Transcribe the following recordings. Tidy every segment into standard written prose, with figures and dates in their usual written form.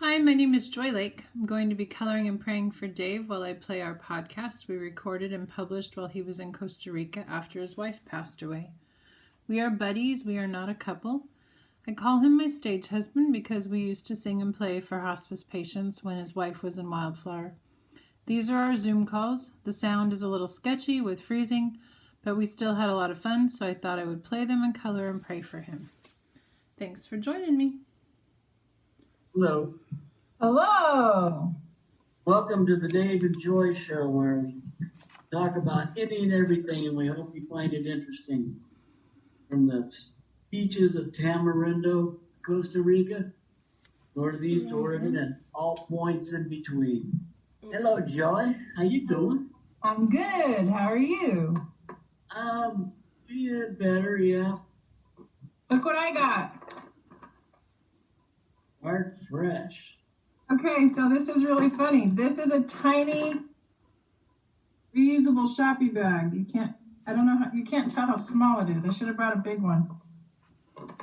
Hi, my name is Joi Lake. I'm going to be coloring and praying for Dave while I play our podcast we recorded and published while he was in Costa Rica after his wife passed away. We are buddies, we are not a couple. I call him my stage husband because we used to sing and play for hospice patients when his wife was in Wildflower. These are our Zoom calls. The sound is a little sketchy with freezing, but we still had a lot of fun, so I thought I would play them and color and pray for him. Thanks for joining me. Hello. Hello. Welcome to the Dave and Joy Show, where we talk about any and everything, and we hope you find it interesting. From the beaches of Tamarindo, Costa Rica, Northeast Oregon, and all points in between. Hello, Joy. How you doing? I'm good. How are you? Yeah, better, yeah. Look what I got. Heart fresh. Okay, so this is really funny. This is a tiny reusable shopping bag. You can't tell how small it is. I should have brought a big one.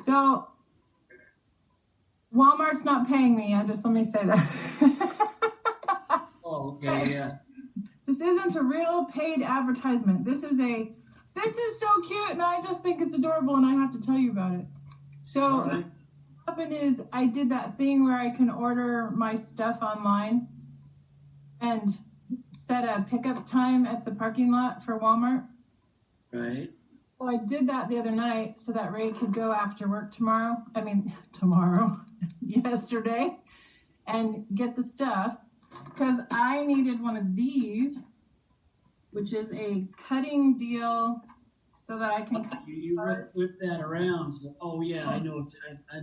So Walmart's not paying me. Let me say that. Oh, okay, yeah. This isn't a real paid advertisement. This is so cute, and I just think it's adorable, and I have to tell you about it. So All right. what happened is I did that thing where I can order my stuff online and set a pickup time at the parking lot for Walmart. Right. Well, I did that the other night so that Ray could go after work yesterday, and get the stuff, because I needed one of these, which is a cutting deal so that I can You whip that around. So, oh yeah, I know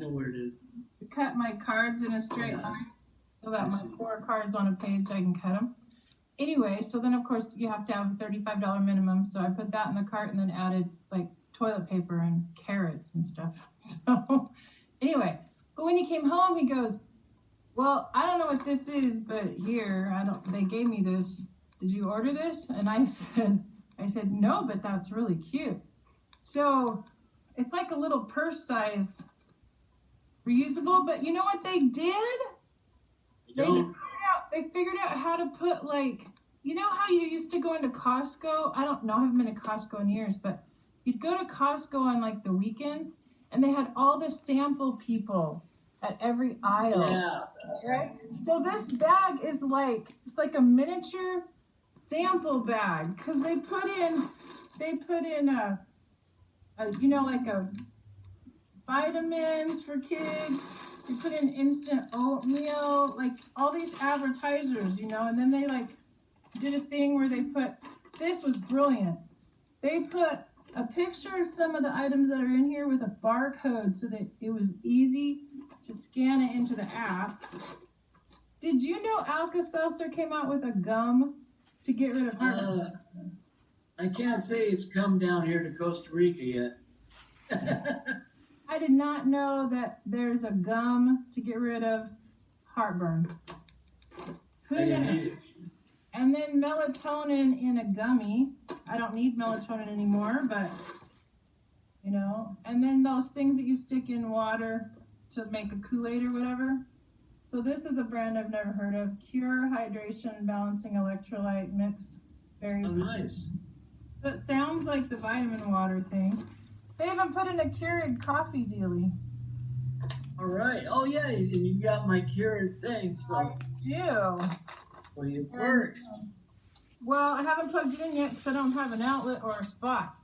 where it is. cut my cards in a straight line so that my 4 cards on a page, I can cut them. Anyway, so then of course you have to have a $35 minimum. So I put that in the cart and then added like toilet paper and carrots and stuff. So anyway, but when he came home, he goes, well, I don't know what this is, but here, they gave me this. Did you order this? And I said, no, but that's really cute. So it's like a little purse size reusable, but you know what they did? They figured out how to put, like, you know how you used to go into Costco? I don't know, I haven't been to Costco in years, but you'd go to Costco on like the weekends and they had all the sample people at every aisle. Yeah. Right? So this bag is it's like a miniature sample bag, because they put in like a vitamins for kids. They put in instant oatmeal, like all these advertisers, and then they did a thing where this was brilliant. They put a picture of some of the items that are in here with a barcode so that it was easy to scan it into the app. Did you know Alka-Seltzer came out with a gum to get rid of heartburn? I can't say it's come down here to Costa Rica yet. I did not know that there's a gum to get rid of heartburn. Who knew? And then melatonin in a gummy. I don't need melatonin anymore, but and then those things that you stick in water to make a Kool-Aid or whatever. So this is a brand I've never heard of. Pure Hydration Balancing Electrolyte Mix. Very nice. So it sounds like the vitamin water thing. They even put in a Keurig coffee dealie. All right. Oh yeah, and you got my Keurig thing. So I do. Well, it works. Well, I haven't plugged it in yet because I don't have an outlet or a spot.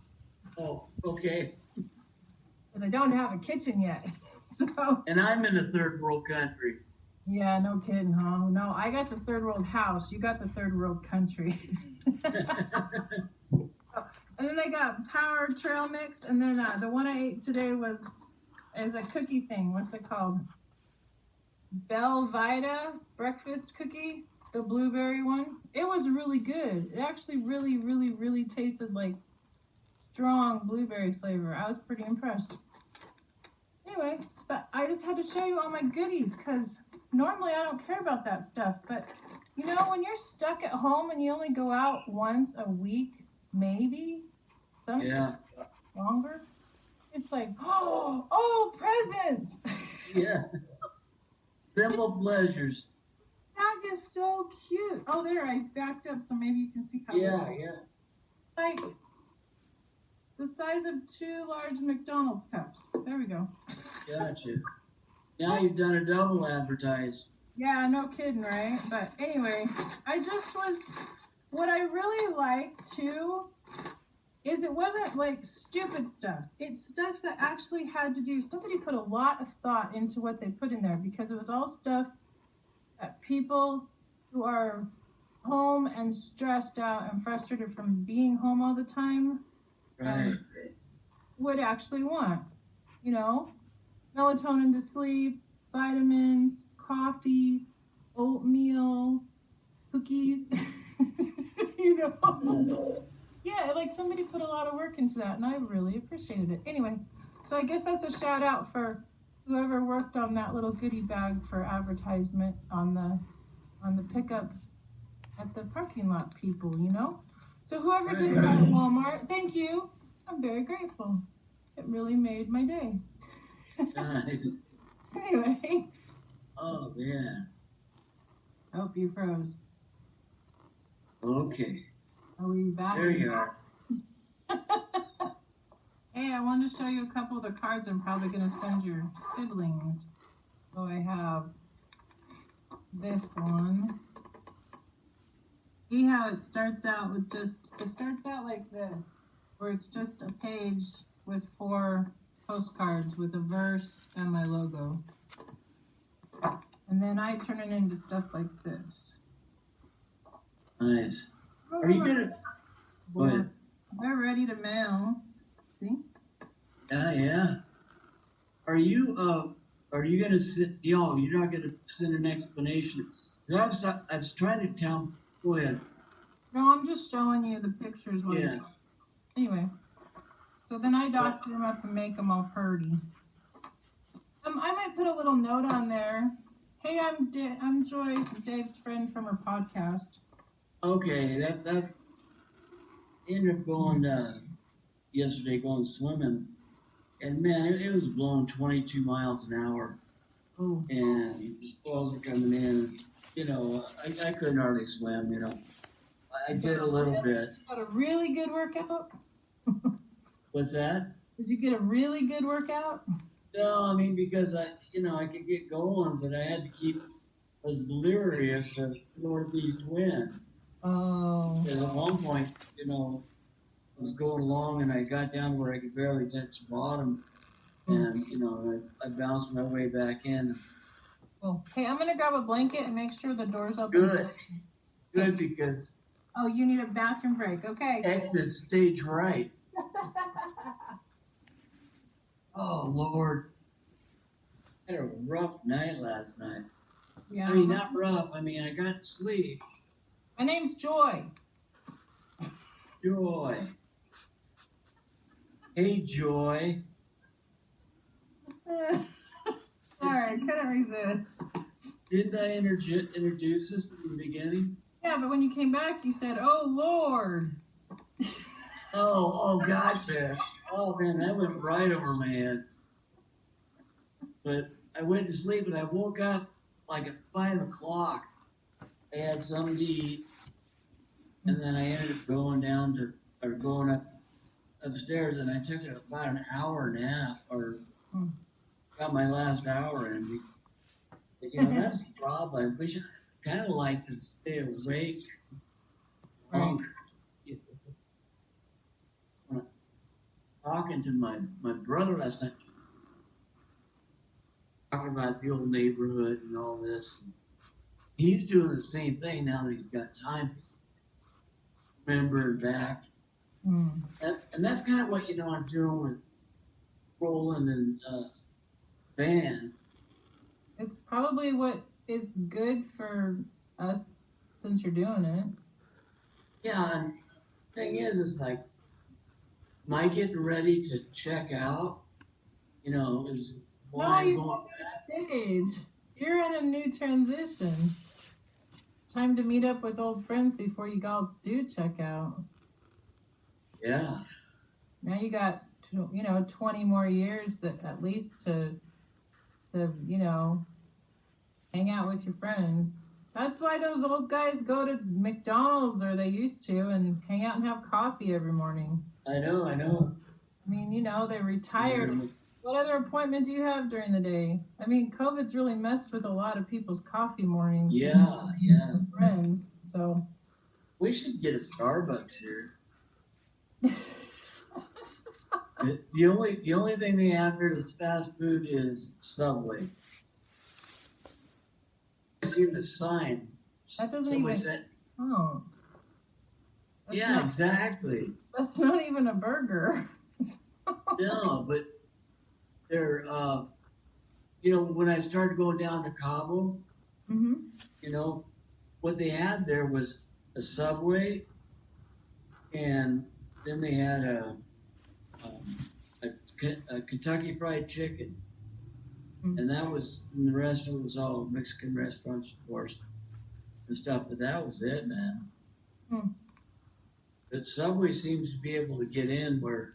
Oh, okay. Because I don't have a kitchen yet. So. And I'm in a third world country. Yeah, no kidding, huh? No, I got the third world house. You got the third world country. And then they got Power Trail Mix, and then the one I ate today is a cookie thing. What's it called? Belvita breakfast cookie, the blueberry one. It was really good. It actually really, really, really tasted like strong blueberry flavor. I was pretty impressed. Anyway, but I just had to show you all my goodies because normally I don't care about that stuff. But when you're stuck at home and you only go out once a week, maybe sometimes longer, it's like, oh, presents. Yeah. Simple pleasures. Dog is so cute. Oh, there, I backed up so maybe you can see how Yeah, big. yeah. Like the size of 2 large McDonald's cups. There we go. Gotcha. Now you've done a double advertise. Yeah, no kidding, right? But anyway, what I really liked too is it wasn't like stupid stuff. It's stuff that actually had to do, somebody put a lot of thought into what they put in there because it was all stuff that people who are home and stressed out and frustrated from being home all the time Right. would actually want. You know, melatonin to sleep, vitamins, coffee, oatmeal, cookies. You know, yeah, like somebody put a lot of work into that, and I really appreciated it. Anyway, so I guess that's a shout out for whoever worked on that little goodie bag for advertisement on the pickup at the parking lot people, you know. So whoever did that at Walmart, thank you. I'm very grateful. It really made my day. Nice. Anyway, Oh, yeah. hope you froze. Okay. Are we back? There you are. Hey, I wanted to show you a couple of the cards I'm probably going to send your siblings. So I have this one. See how it starts out with it starts out like this, where it's just a page with 4 postcards with a verse and my logo. And then I turn it into stuff like this. Nice. Are you gonna? Go ahead. They're ready to mail. See? Yeah. Are you gonna sit? You're not gonna send an explanation. I was trying to tell. Go ahead. No, I'm just showing you the pictures. Yeah. Anyway, so then I doctor them up and make them all pretty. I might put a little note on there. Hey, I'm Joy, Dave's friend from her podcast. Okay, that ended up going yesterday going swimming, and man, it was blowing 22 miles an hour, Oh. and the squalls were coming in. You know, I couldn't hardly swim. You know, I did a little bit. Got a really good workout? What's that? Did you get a really good workout? No, I mean because I could get going, but I had to keep. I was leery of the northeast wind. Oh. And at one point, I was going along and I got down where I could barely touch the bottom, and I bounced my way back in. Well, hey, I'm gonna grab a blanket and make sure the door's open. Good because. Oh, you need a bathroom break. Okay. Exit stage right. Oh Lord, I had a rough night last night. Yeah. I mean, not rough. I mean, I got to sleep. My name's Joy. Joy. Hey, Joy. Sorry, couldn't resist. Didn't I introduce us in the beginning? Yeah, but when you came back, you said, "Oh Lord." Oh, gotcha. Oh man, that went right over my head. But I went to sleep and I woke up like at 5 o'clock. I had something to eat, and then I ended up going up upstairs, and I took about an hour nap, or got my last hour in. But, that's the problem. I wish I kind of like to stay awake longer. Talking to my brother last night, talking about the old neighborhood and all this. He's doing the same thing now that he's got time to remember and back. And that's kind of what I'm doing with Roland and Van. It's probably what is good for us since you're doing it. Yeah, and the thing is, it's like, am I getting ready to check out? Is why I'm going back. Stage. You're in a new transition. It's time to meet up with old friends before you all do check out. Yeah. Now you got 20 more years that at least to hang hang out with your friends. That's why those old guys go to McDonald's, or they used to, and hang out and have coffee every morning. I know. I mean, they're retired. What other appointment do you have during the day? I mean, COVID's really messed with a lot of people's coffee mornings. Yeah. With friends. So We should get a Starbucks here. The only thing they have here that's fast food is Subway. I seen the sign. That doesn't Somebody even said, count. yeah, exactly. That's not even a burger. No, but they're, when I started going down to Cabo, what they had there was a Subway, and then they had a Kentucky Fried Chicken, and the rest of it was all Mexican restaurants, of course, and stuff. But that was it, man. But Subway seems to be able to get in where,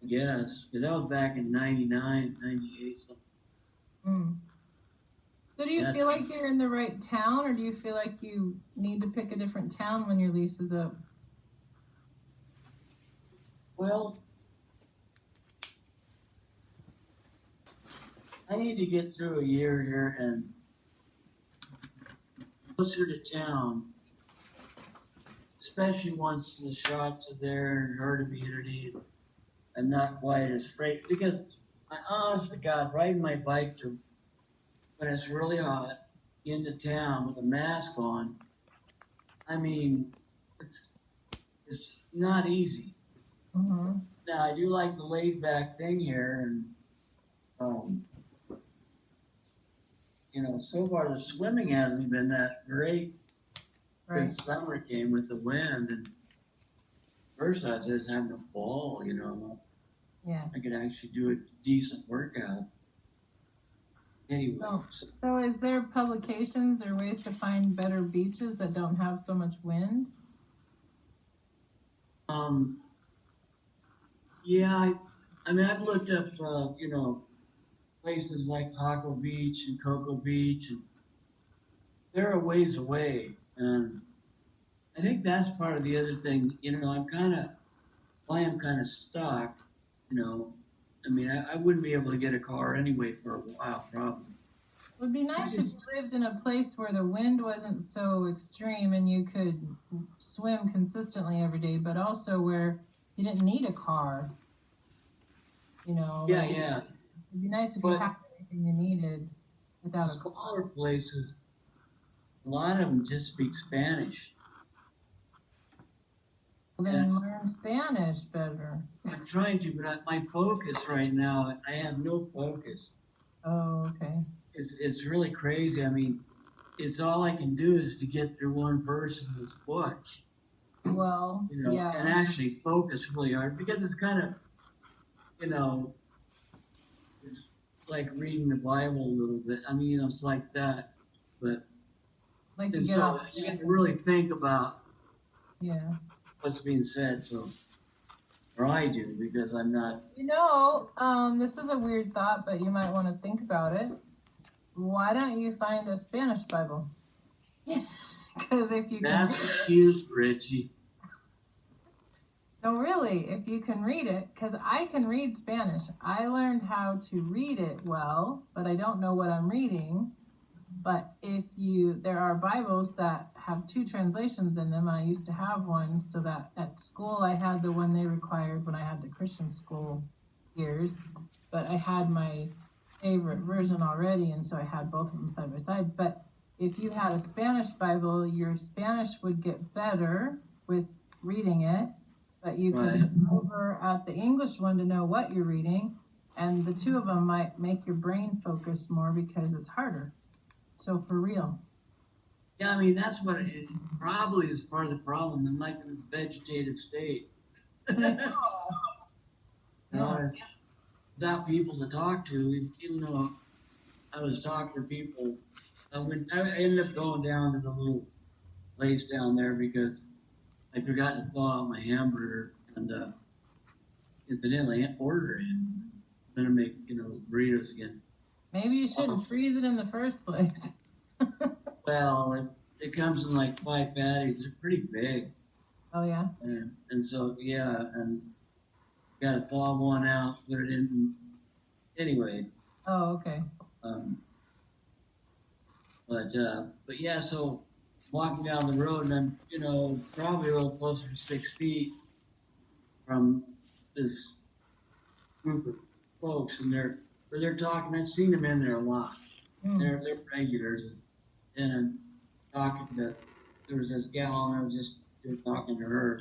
I guess, because that was back in 99, 98, something. So do you feel like you're in the right town, or do you feel like you need to pick a different town when your lease is up? Well, I need to get through a year here and closer to town, especially once the shots are there and herd immunity. I'm not quite as afraid, because I honest to God, riding my bike to when it's really hot into town with a mask on, I mean, it's not easy. Now I do like the laid back thing here, and so far the swimming hasn't been that great. Right. Since summer came with the wind, and first I was just having a ball. Yeah. I could actually do a decent workout. Anyway. So is there publications or ways to find better beaches that don't have so much wind? Yeah, I've looked up, places like Paco Beach and Cocoa Beach, and they're a ways away. And I think that's part of the other thing. I'm kind of stuck. I wouldn't be able to get a car anyway for a while, probably. It would be nice if you lived in a place where the wind wasn't so extreme and you could swim consistently every day, but also where you didn't need a car. Yeah. It'd be nice if you had everything you needed without a car. Smaller places, a lot of them just speak Spanish. Well, then learn Spanish better. I'm trying to, but my focus right now, I have no focus. Oh, okay. It's really crazy. It's all I can do is to get through one verse in this book. Well, yeah. And actually focus really hard, because it's kind of, it's like reading the Bible a little bit. It's like that, but like you have to really think about what's being said. So, or I do, because I'm not. This is a weird thought, but you might want to think about it. Why don't you find a Spanish Bible? Because if you That's cute, Richie. No, really, if you can read it, because I can read Spanish. I learned how to read it well, but I don't know what I'm reading. But there are Bibles that have two translations in them, and I used to have one, so that at school I had the one they required when I had the Christian school years, but I had my favorite version already, and so I had both of them side by side. But if you had a Spanish Bible, your Spanish would get better with reading it, but you could look over at the English one to know what you're reading, and the two of them might make your brain focus more because it's harder. So for real. Yeah, that's what it probably is part of the problem. I'm like in this vegetative state. Without people to talk to, even though I was talking to people, I ended up going down to the little place down there because I forgot to thaw out my hamburger, and incidentally, I ordered it. I'm gonna make burritos again. Maybe you shouldn't freeze it in the first place. Well, it comes in like 5 patties. They're pretty big. Oh yeah. And so, yeah, and got to thaw one out, put it in. Anyway, Oh, okay. um, but yeah, so walking down the road, and I'm, probably a little closer to 6 feet from this group of folks, and they're talking. I've seen them in there a lot. Mm. They're regulars, and I'm talking to. There was this gal, and I was just talking to her.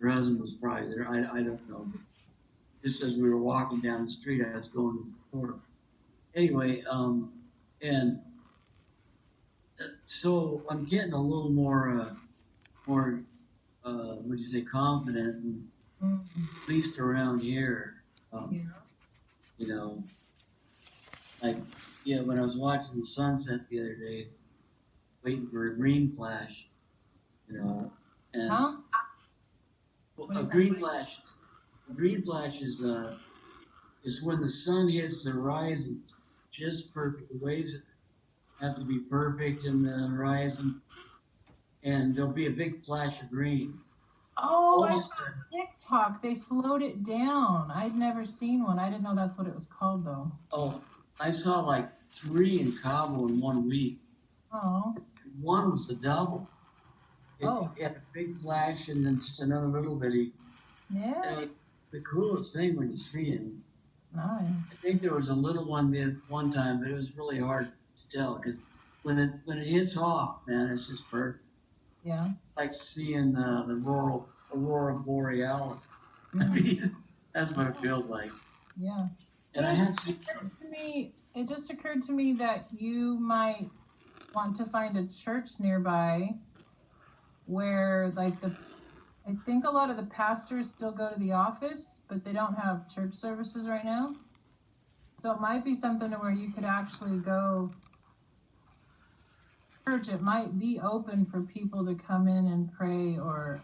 Her husband was probably there. I don't know. But just as we were walking down the street, I was going to the store. Anyway, and so I'm getting a little more, what do you say, confident, and at least around here. Yeah. You know, like, yeah, when I was watching the sunset the other day, waiting for a green flash, and Huh? a green flash is when the sun hits the horizon just perfect. The waves have to be perfect in the horizon, and there'll be a big flash of green. Oh, I saw TikTok. They slowed it down. I'd never seen one. I didn't know that's what it was called, though. Oh, I saw like 3 in Cabo in 1 week. Oh. One was a double. It had a big flash and then just another little bitty. Yeah. The coolest thing when you see it. Nice. I think there was a little one there one time, but it was really hard to tell because when it hits off, man, it's just perfect. Yeah. Like seeing the aurora borealis. I mean, that's what it feels like. Yeah. And It just occurred to me that you might want to find a church nearby where, like, I think a lot of the pastors still go to the office, but they don't have church services right now. So it might be something to where you could actually go church. It might be open for people to come in and pray or,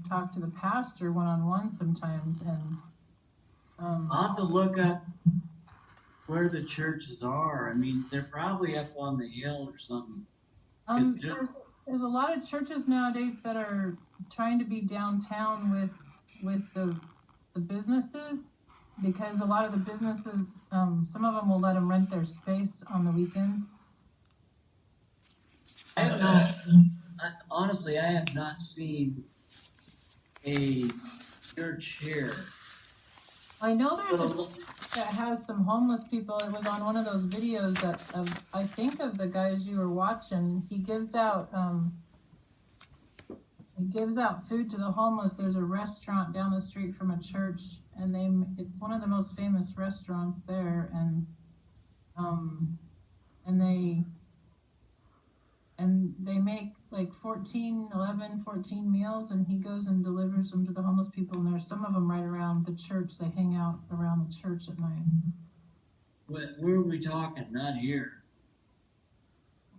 talk to the pastor one-on-one sometimes. And I'll have to look up where the churches are. I mean, they're probably up on the hill or something. There's a lot of churches nowadays that are trying to be downtown with the businesses, because a lot of the businesses, some of them will let them rent their space on the weekends. Honestly, I have not seen a church here. I know there's a church that has some homeless people. It was on one of those videos I think of the guys you were watching. He gives out food to the homeless. There's a restaurant down the street from a church, and it's one of the most famous restaurants there, and they make like 14 meals, and he goes and delivers them to the homeless people, and there's some of them right around the church. They hang out around the church at night. Where are we talking? Not here.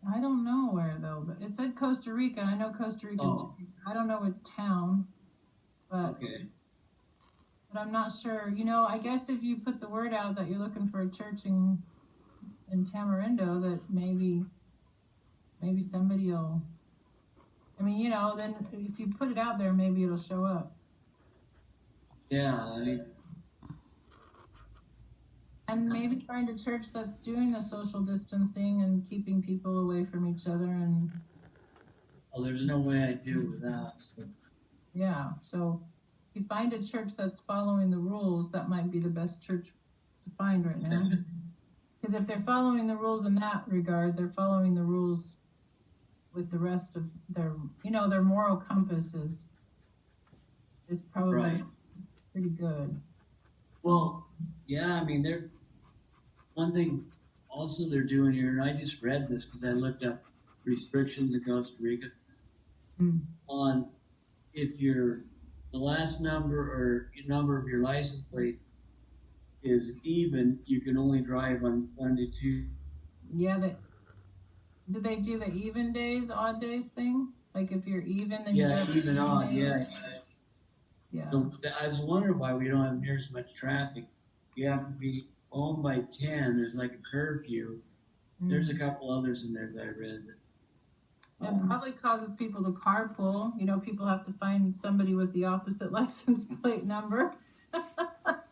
I don't know where though, but it said Costa Rica. I know Costa Rica. I don't know what town, but okay. But I'm not sure. I guess if you put the word out that you're looking for a church in Tamarindo, that maybe somebody will. I mean, then if you put it out there, maybe it'll show up. Yeah, and maybe find a church that's doing the social distancing and keeping people away from each other. And well, there's no way I'd do it without. So. Yeah, so if you find a church that's following the rules, that might be the best church to find right now. Because if they're following the rules in that regard, they're following the rules with the rest of their moral compass is probably pretty good. Well, yeah, I mean, one thing also they're doing here, and I just read this because I looked up restrictions in Costa Rica on if the last number or number of your license plate is even, you can only drive on 1 to 2. Yeah, did they do the even days, odd days thing? Like if you're even, then even odd, yeah. Yeah. So I was wondering why we don't have near as much traffic. You have to be home by 10, there's like a curfew. There's a couple others in there that I read. It probably causes people to carpool. You know, people have to find somebody with the opposite license plate number.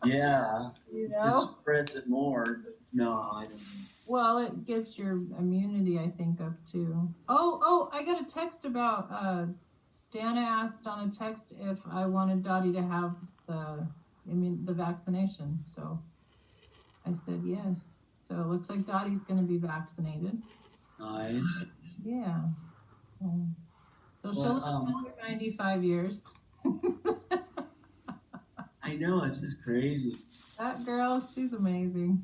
Yeah, You just know? spreads it more. But no, I don't know. Well, it gets your immunity, I think, up too. Oh, I got a text about Stana asked on a text if I wanted Dottie to have the vaccination. So I said yes. So it looks like Dottie's going to be vaccinated. Nice. Yeah. So she'll Well, live another 95 years. I know, it's just crazy. That girl, she's amazing.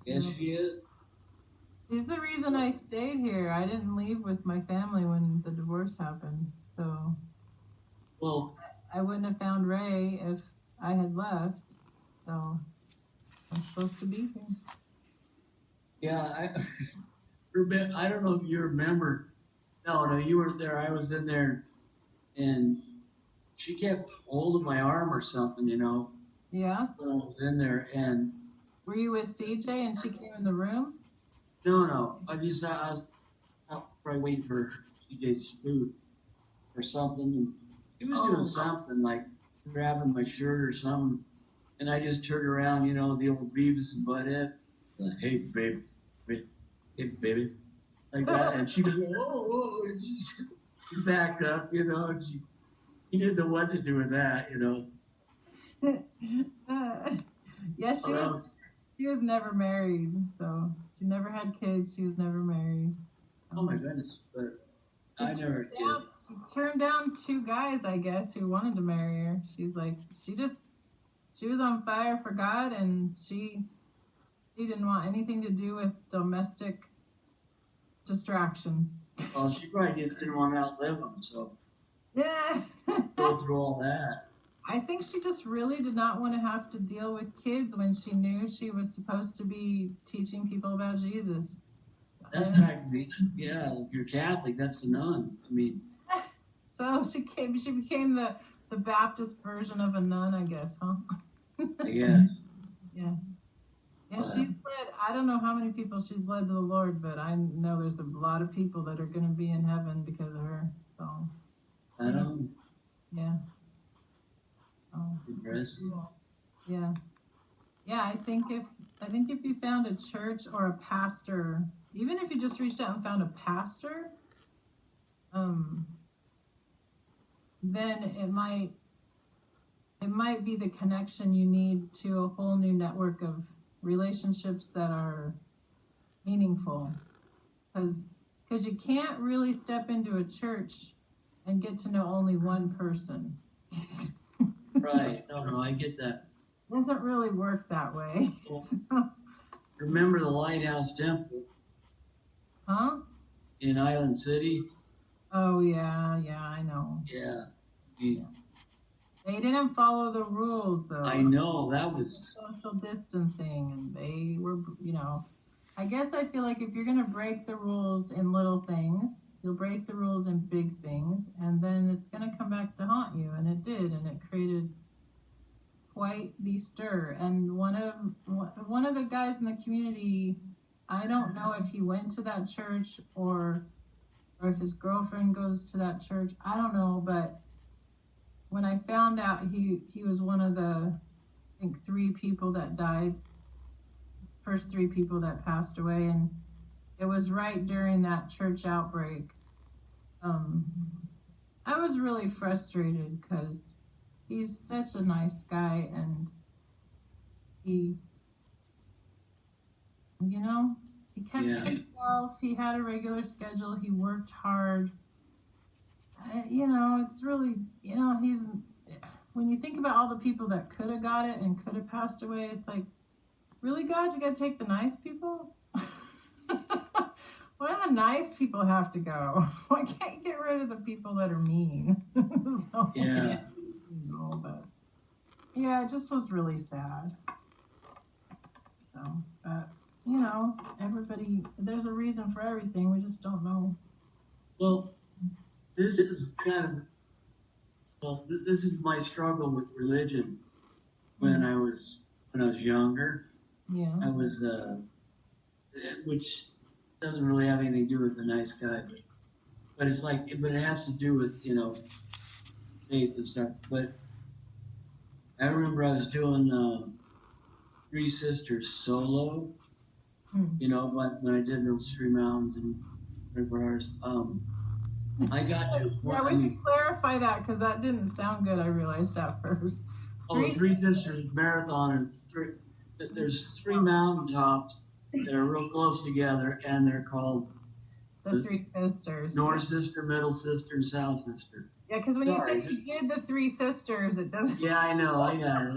Yes, she is. She's the reason I stayed here. I didn't leave with my family when the divorce happened. So Well, I wouldn't have found Ray if I had left. So I'm supposed to be here. yeah, I don't know if you remember. No, you weren't there. I was in there, and she kept holding my arm or something, you know. Yeah? When I was in there, and Were you with CJ and she came in the room? no, I was out probably waiting for CJ's food or something, and he was doing something like grabbing my shirt or something, and I just turned around, you know, the old Beavis and Butthead. Hey, baby, hey, baby, like that, and she goes, oh, and she backed up, you know, and she didn't know what to do with that, you know. Yeah, she was never married, so she never had kids. She was never married. Oh my goodness, but I never did. She turned down two guys, I guess, who wanted to marry her. She's like, she was on fire for God, and she didn't want anything to do with domestic distractions. Well, she probably just didn't want to outlive them, so Yeah. go through all that. I think she just really did not want to have to deal with kids when she knew she was supposed to be teaching people about Jesus. That's practically, yeah, if you're Catholic, that's the nun. I mean. So she became the Baptist version of a nun, I guess, huh? I guess. Yeah. Yeah, she's led, I don't know how many people she's led to the Lord, but I know there's a lot of people that are going to be in heaven because of her. So. I don't. Yeah. Oh. Impressive. Yeah. Yeah, I think if you found a church or a pastor, even if you just reached out and found a pastor, then it might be the connection you need to a whole new network of relationships that are meaningful. Because you can't really step into a church and get to know only one person. Right. No, I get that. It doesn't really work that way. Well, remember the Lighthouse Temple? Huh? In Island City? Oh, yeah, I know. Yeah. They didn't follow the rules, though. I know, that was... Social distancing, and they were, you know... I guess I feel like if you're going to break the rules in little things, you'll break the rules in big things, and then it's going to come back to haunt you, and it did, and it created quite the stir. And one of the guys in the community, I don't know if he went to that church or if his girlfriend goes to that church. I don't know, but when I found out he was one of the, I think, 3 people that died, first 3 people that passed away, and it was right during that church outbreak. I was really frustrated because he's such a nice guy, and he, you know, he kept to himself. He had a regular schedule. He worked hard. You know, it's really, you know, when you think about all the people that could have got it and could have passed away, it's like, really, God, you got to take the nice people? Why do the nice people have to go? Why can't you get rid of the people that are mean? So, yeah. You know, but yeah, it just was really sad. So, but you know, there's a reason for everything. We just don't know. Well, this is this is my struggle with religion when I was younger. Yeah. I was, which doesn't really have anything to do with a nice guy, but it's like, but it has to do with, faith and stuff. But I remember I was doing Three Sisters solo, when I did those 3 mountains and 24 hours. I got to, Yeah, we should clarify that because that didn't sound good. I realized that first. Three Sisters Marathon is there's 3 mountaintops that are real close together, and they're called the Three Sisters. North Sister, Middle Sister, and South Sister. Yeah, because when you said you did the Three Sisters, it doesn't. Yeah, I know. I got it.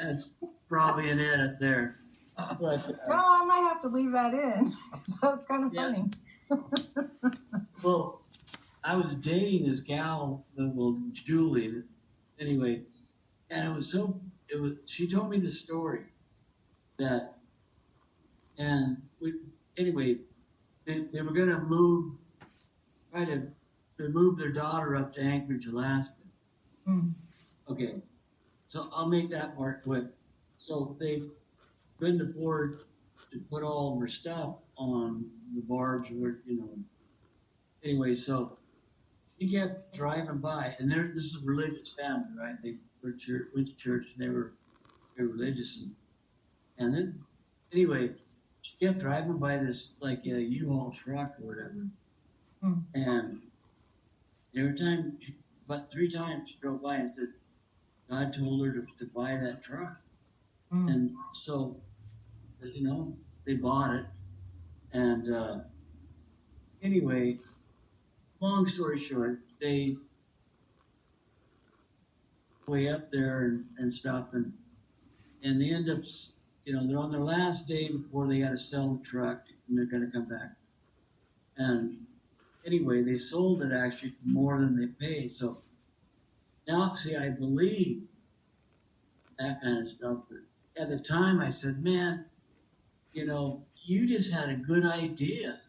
That's probably an edit there. But, no, I might have to leave that in. That's kind of funny. Well, I was dating this gal, Julie. Anyway, and she told me the story that, and they were going to try to move their daughter up to Anchorage, Alaska. Okay, so I'll make that part quick. So they couldn't afford to put all of her stuff on the barge, Anyway, so she kept driving by, and this is a religious family, right? They went to church, and they were very religious, and then anyway, she kept driving by this like a U-Haul truck or whatever, and every time, about 3 times, she drove by and said God told her to buy that truck, and so they bought it, and anyway. Long story short, they way up there and stuff, and they end up, they're on their last day before they got to sell the truck, and they're going to come back. And anyway, they sold it actually for more than they paid. So now, see, I believe that kind of stuff. But at the time, I said, man, you just had a good idea.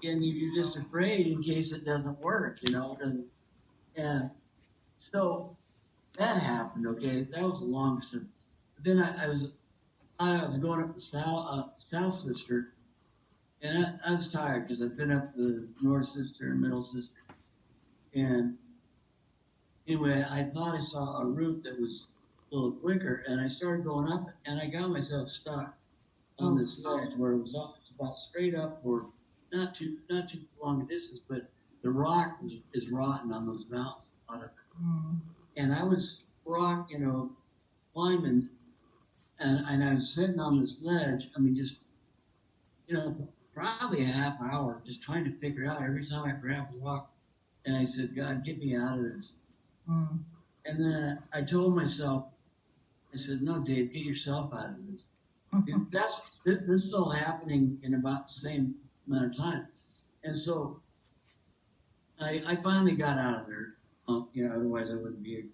And you're just afraid in case it doesn't work, And so that happened, okay? That was a long story. But then I was going up the South Sister, and I was tired because I've been up the North Sister and Middle Sister. And anyway, I thought I saw a route that was a little quicker, and I started going up, and I got myself stuck on this ledge where it was about straight up for not too long a distance, but the rock is rotten on those mountains. And I was climbing, and I was sitting on this ledge. I mean, just probably a half hour, just trying to figure out every time I grabbed a rock. And I said, God, get me out of this. And then I told myself, I said, no, Dave, get yourself out of this. This is all happening in about the same amount of time. And so I finally got out of there. Otherwise I wouldn't be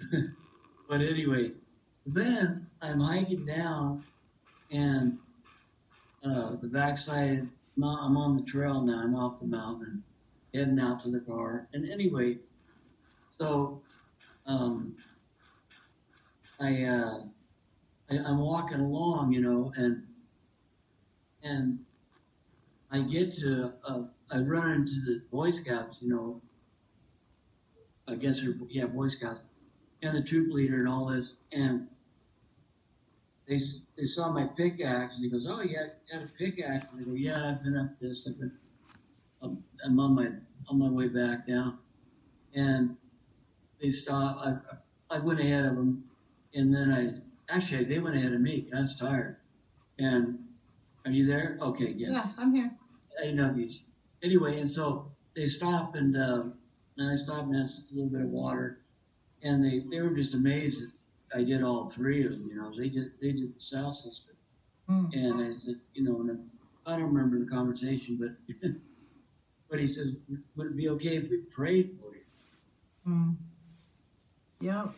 here. But anyway, then I'm hiking down, and the backside, I'm on the trail now. I'm off the mountain, heading out to the car. And anyway, so I'm walking along, and I get to, I run into the Boy Scouts, I guess Boy Scouts, and the troop leader and all this, and they saw my pickaxe, and he goes, oh, yeah, you got a pickaxe? And I go, yeah, I've been up this, I'm on my way back down, and they stopped. I went ahead of them, and then they went ahead of me. I was tired, and are you there? Okay, yeah. Yeah, I'm here. I didn't know these. Anyway, and so they stopped, and I stopped and had a little bit of water, and they were just amazed that I did all 3 of them. They did the South Sister, and I said, and I don't remember the conversation, but but he says, would it be okay if we prayed for you? Yep.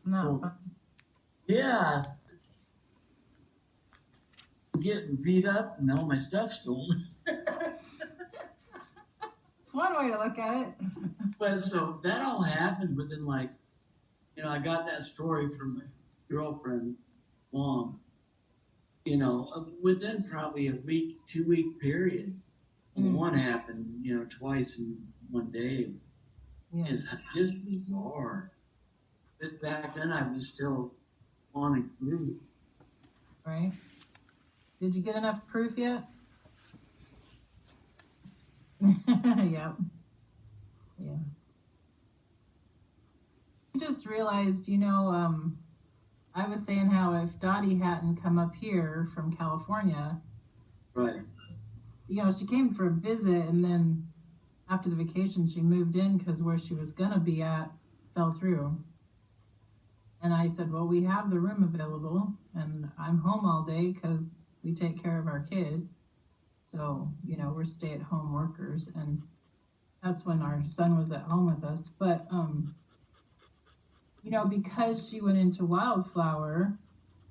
Not fun. Yeah. Getting beat up and all my stuff stolen. It's one way to look at it. But so that all happened within I got that story from my girlfriend mom, you know, within probably a week, 2 week period. One happened, you know, twice in one day. Yeah. It's just bizarre. But back then I was still wanting through. Right. Did you get enough proof yet? Yeah. Yeah. I just realized, I was saying how if Dottie hadn't come up here from California, Right. She came for a visit, and then after the vacation, she moved in because where she was going to be at fell through. And I said, well, we have the room available, and I'm home all day because we take care of our kid. So, we're stay-at-home workers, and that's when our son was at home with us. But, because she went into Wildflower,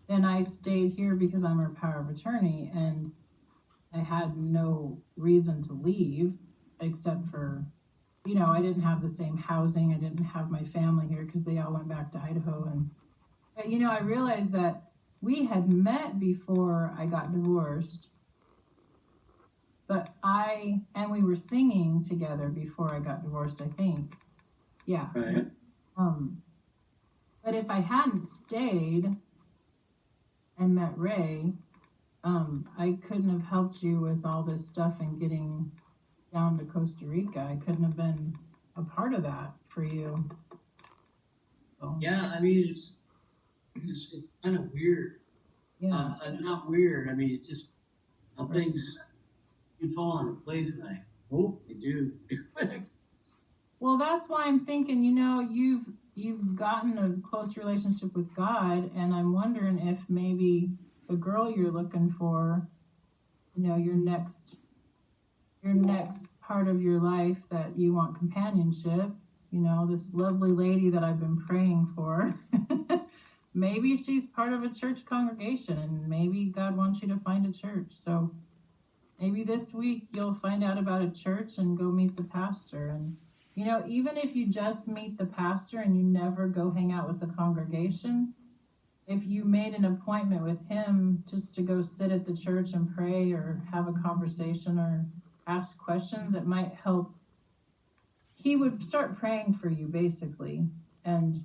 then I stayed here because I'm her power of attorney, and I had no reason to leave except for, I didn't have the same housing. I didn't have my family here because they all went back to Idaho. But, I realized that we had met before I got divorced, but we were singing together before I got divorced, I think. Yeah. Right. But if I hadn't stayed and met Ray, I couldn't have helped you with all this stuff and getting down to Costa Rica. I couldn't have been a part of that for you. So, Yeah, I mean, it's kind of weird. yeah. Not weird. I mean, it's just how things can fall into place, and I hope they do. Well, that's why I'm thinking, you've gotten a close relationship with God, and I'm wondering if maybe the girl you're looking for, your next part of your life that you want companionship, this lovely lady that I've been praying for, maybe she's part of a church congregation, and maybe God wants you to find a church. So maybe this week you'll find out about a church and go meet the pastor. And even if you just meet the pastor and you never go hang out with the congregation, if you made an appointment with him just to go sit at the church and pray or have a conversation or ask questions, it might help. He would start praying for you, basically, and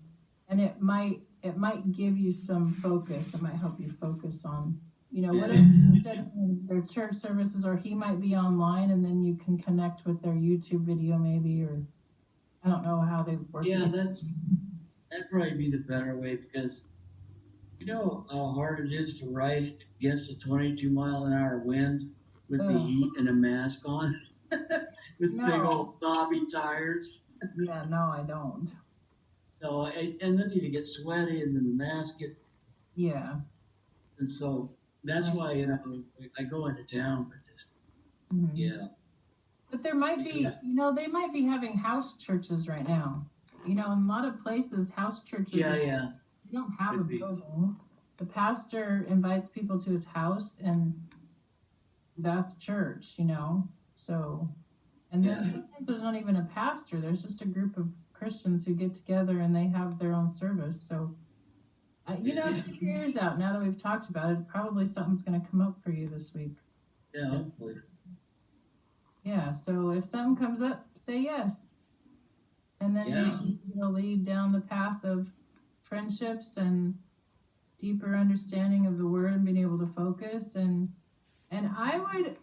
it might give you some focus. It might help you focus on, whatever instead of their church services, or he might be online and then you can connect with their YouTube video maybe, or I don't know how they work. Yeah, that'd probably be the better way, because you know how hard it is to ride against a 22-mile-an-hour wind with the heat and a mask on, with big old knobby tires. Yeah, no, I don't. No, and then you get sweaty, and then the mask gets. Yeah. And so that's why I go into town, but just yeah. But there might be, they might be having house churches right now. In a lot of places, house churches. Yeah. You don't have a building. The pastor invites people to his house, and that's church, So, and then sometimes there's not even a pastor. There's just a group of Christians who get together and they have their own service. So, keep your ears out. Now that we've talked about it, probably something's going to come up for you this week. Yeah, hopefully. Yeah, so if something comes up, say yes. And then maybe it'll lead down the path of friendships and deeper understanding of the word and being able to focus. And I would,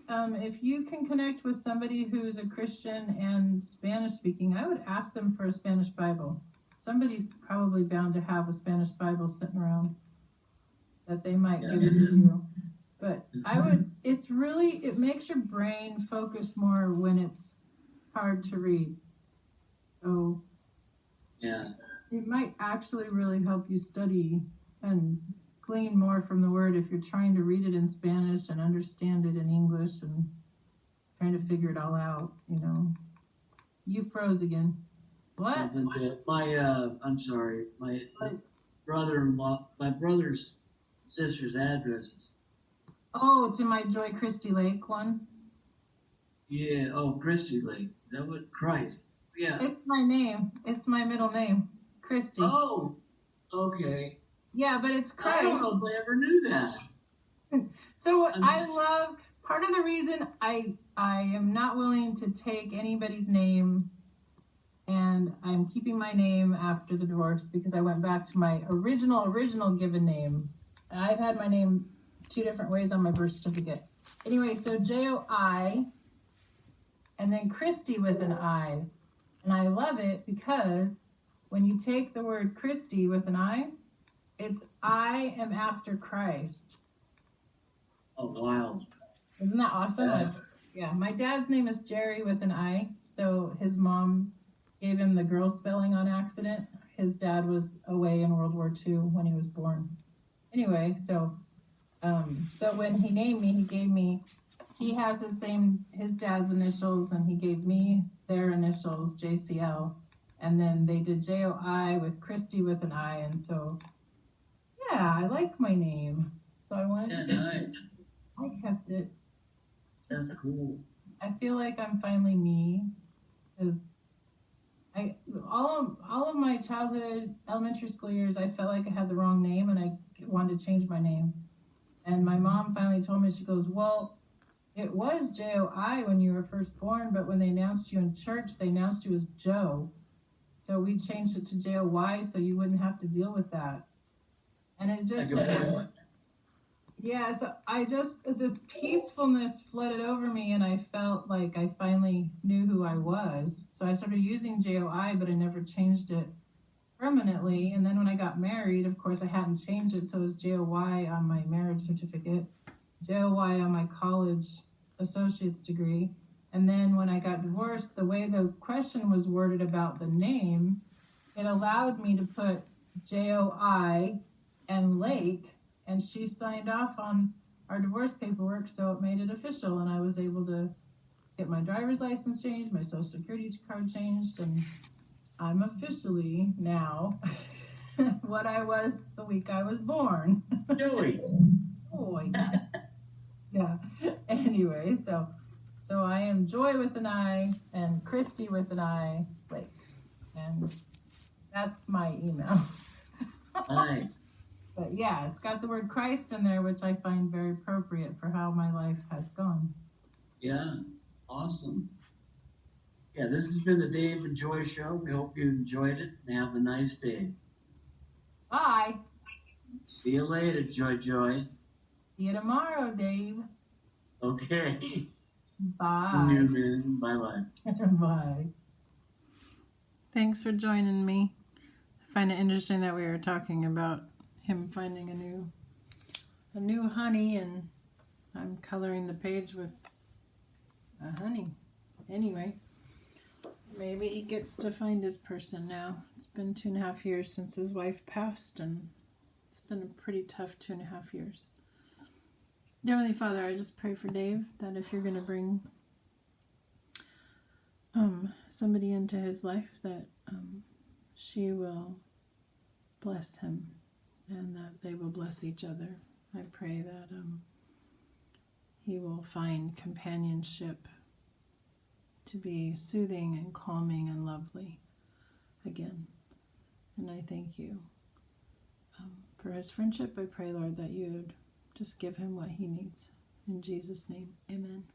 if you can connect with somebody who's a Christian and Spanish speaking, I would ask them for a Spanish Bible. Somebody's probably bound to have a Spanish Bible sitting around that they might give it to you. But it makes your brain focus more when it's hard to read. So it might actually really help you study and glean more from the word if you're trying to read it in Spanish and understand it in English and trying to figure it all out, You froze again. What? I'm sorry. My brother-in-law, my brother's sister's addresses. Oh, to my Joy Christy Lake one? Yeah, Christy Lake. Is that what? Christ. Yeah. It's my name. It's my middle name. Christy. Oh, okay. Yeah, but it's I don't Christ. know if I ever knew that. So I'm I just- love, part of the reason I am not willing to take anybody's name, and I'm keeping my name after the divorce because I went back to my original given name. And I've had my name 2 different ways on my birth certificate. Anyway, so Joi, and then Christy with an I. And I love it because when you take the word Christy with an I, it's I am after Christ. Oh, wow. Isn't that awesome? Yeah. Yeah, my dad's name is Jerry with an I, so his mom gave him the girl spelling on accident. His dad was away in World War II when he was born. Anyway, so when he named me, he has his dad's initials, and he gave me their initials, JCL, and then they did JOI with Christy with an I, and so, yeah, I like my name. So I wanted to, Nice. I kept it. That's cool. I feel like I'm finally me, because all of my childhood, elementary school years, I felt like I had the wrong name, and I wanted to change my name. And my mom finally told me, she goes, well, it was JOI when you were first born, but when they announced you in church, they announced you as Joe. So we changed it to JOY so you wouldn't have to deal with that. And it just, yeah, so this peacefulness flooded over me, and I felt like I finally knew who I was. So I started using JOI, but I never changed it permanently. And then when I got married, of course, I hadn't changed it, so it was JOY on my marriage certificate, JOY on my college associate's degree. And then when I got divorced, the way the question was worded about the name, it allowed me to put JOI and Lake, and she signed off on our divorce paperwork, so it made it official, and I was able to get my driver's license changed, my social security card changed, and I'm officially now what I was the week I was born. Joey. Boy. Yeah. Anyway, so I am Joy with an I and Christy with an I, Lake, and that's my email. Nice. But yeah, it's got the word Christ in there, which I find very appropriate for how my life has gone. Yeah. Awesome. Yeah, this has been the Dave and Joy Show. We hope you enjoyed it and have a nice day. Bye. See you later, Joy. See you tomorrow, Dave. Okay. Bye. Newman. Bye-bye. Bye. Thanks for joining me. I find it interesting that we were talking about him finding a new honey, and I'm coloring the page with a honey. Anyway, maybe he gets to find his person now. It's been 2.5 years since his wife passed, and it's been a pretty tough 2.5 years. Heavenly Father, I just pray for Dave that if you're going to bring somebody into his life, that she will bless him and that they will bless each other. I pray that he will find companionship to be soothing and calming and lovely again. And I thank you for his friendship. I pray, Lord, that you would just give him what he needs. In Jesus' name, amen.